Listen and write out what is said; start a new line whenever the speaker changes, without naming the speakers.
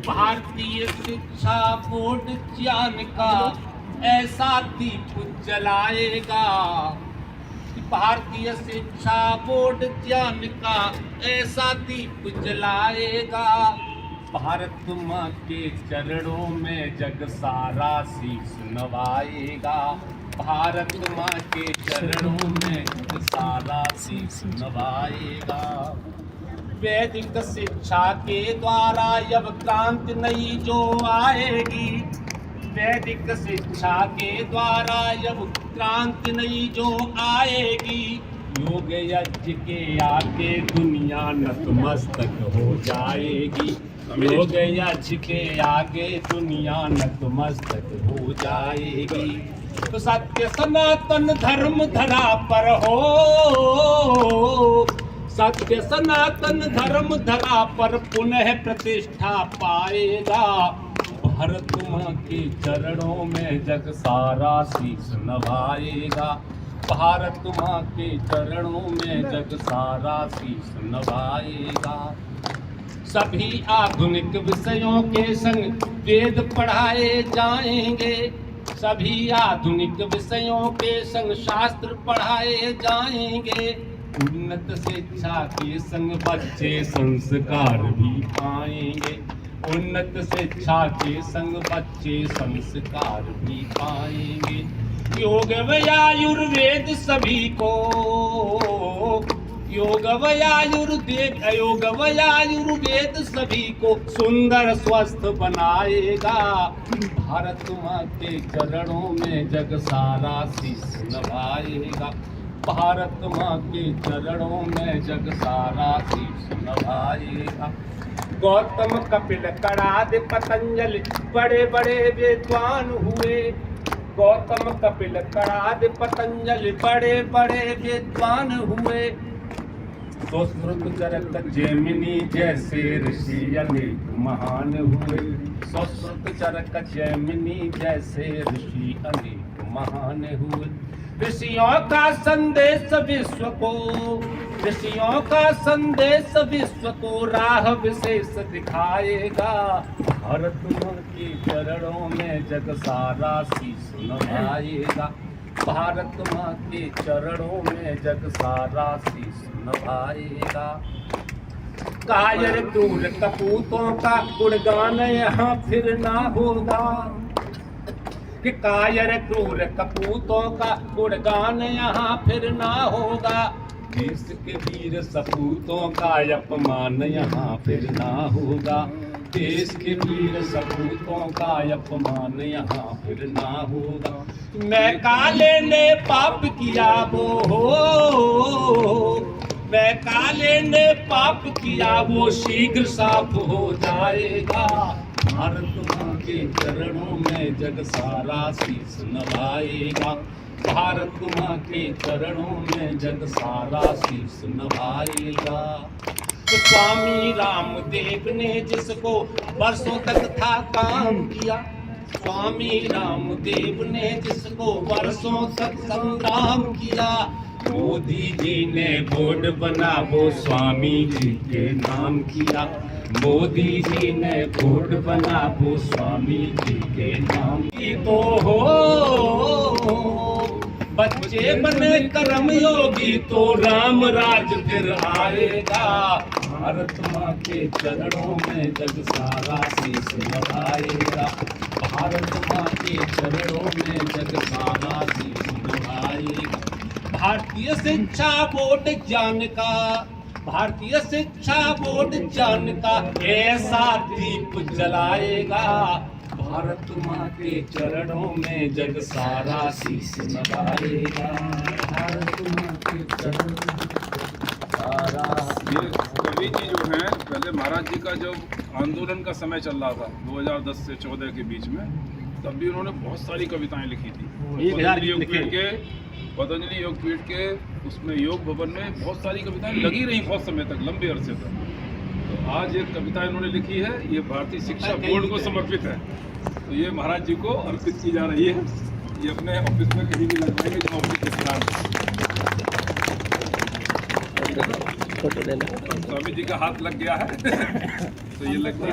भारतीय शिक्षा बोर्ड ज्ञान का ऐसा दीप जलाएगा। भारतीय शिक्षा बोर्ड ज्ञान का ऐसा दीप जलाएगा। भारत माँ के चरणों में जग सारा शीश नवाएगा। भारत माँ के चरणों में जग सारा शीश नवाएगा। वैदिक शिक्षा के द्वारा अब क्रांति नई जो आएगी। वैदिक शिक्षा के द्वारा अब क्रांति नई जो आएगी। योग यज्ञ के आगे दुनिया नतमस्तक हो जाएगी। योग यज्ञ के आगे दुनिया नतमस्तक हो जाएगी। तो सत्य सनातन धर्म धरा पर हो। सत्य सनातन धर्म धरा पर पुनः प्रतिष्ठा पाएगा। भारत माँ के चरणों में जग सारा शीश नवाएगा। भारत माँ के चरणों में जग सारा शीश नवाएगा। सभी आधुनिक विषयों के संग वेद पढ़ाए जाएंगे। सभी आधुनिक विषयों के संग शास्त्र पढ़ाए जाएंगे। उन्नत शिक्षा के संग बच्चे संस्कार भी पाएंगे। उन्नत शिक्षा के संग बच्चे संस्कार भी पाएंगे। योग व आयुर्वेद सभी को योग व आयुर्वेद सभी को सुंदर स्वस्थ बनाएगा। भारत माँ के चरणों में जग सारा शीश नवाएगा। भारत माँ के चरणों में जग सारा शीश नवाएगा। गौतम कपिल कणाद पतंजलि बड़े बड़े विद्वान हुए। गौतम कपिल कणाद पतंजलि बड़े बड़े विद्वान हुए। सुश्रुत चरक जैमिनी जैसे ऋषि अनेक महान हुए। सुश्रुत चरक जैमिनी जैसे ऋषि अनेक महान हुए। ऋषियों का संदेश विश्व को ऋषियों का संदेश विश्व को राह विशेष दिखाएगा। भारत माँ के चरणों में जग सारा शीश नवाएगा। भारत माँ के चरणों में जग सारा शीश नवाएगा। कायर क्रूर कपूतों का गुणगान यहाँ फिर ना होगा। कि कायर क्रूर कपूतों का गुणगान यहाँ फिर ना होगा। देश के वीर सपूतों का अपमान यहाँ फिर ना होगा। देश के वीर सपूतों का अपमान यहाँ फिर ना होगा। मैं काले ने पाप किया वो हो। मैं काले ने पाप किया वो शीघ्र साफ हो जाएगा। भारत माँ के चरणों में जग सारा शीश नवाएगा। भारत माँ के चरणों में जग सारा शीश नवाएगा। तो स्वामी रामदेव ने जिसको वर्षों तक था काम किया। स्वामी रामदेव ने जिसको वर्षों तक संग्राम किया। मोदी जी ने बोर्ड बना वो स्वामी जी के नाम किया। मोदी जी ने बोर्ड बना वो स्वामी जी के नाम की तो हो। बच्चे बने कर्म योगी तो राम राज फिर आएगा। भारत माँ के चरणों में जग सारा शीश नवाएगा। भारत माँ के चरणों में जग सारा शीश नवाएगा। भारतीय शिक्षा बोर्ड ज्ञान का भारतीय शिक्षा बोर्ड ज्ञान का ऐसा दीप जलाएगा। भारत माँ के चरणों में जग सारा शीश नवाएगा। भारत माँ के चरणों में सारा।
ये कवि जी जो हैं, पहले महाराज जी का जब आंदोलन का समय चल रहा था 2010 से 14 के बीच में, तब भी उन्होंने बहुत सारी कविताएं लिखी थी। पतंजलि योगपीठ के उसमें योग भवन में बहुत सारी कविताएं लगी रही बहुत समय तक, लंबे अरसे तक। तो आज एक कविता इन्होंने लिखी है, ये भारतीय शिक्षा बोर्ड को समर्पित है। तो ये महाराज जी को अर्पित की जा रही है। ये अपने ऑफिस में कहीं भी लग जाएंगे, जो ऑफिस के स्थान। स्वामी जी का हाथ लग गया है तो ये लगता है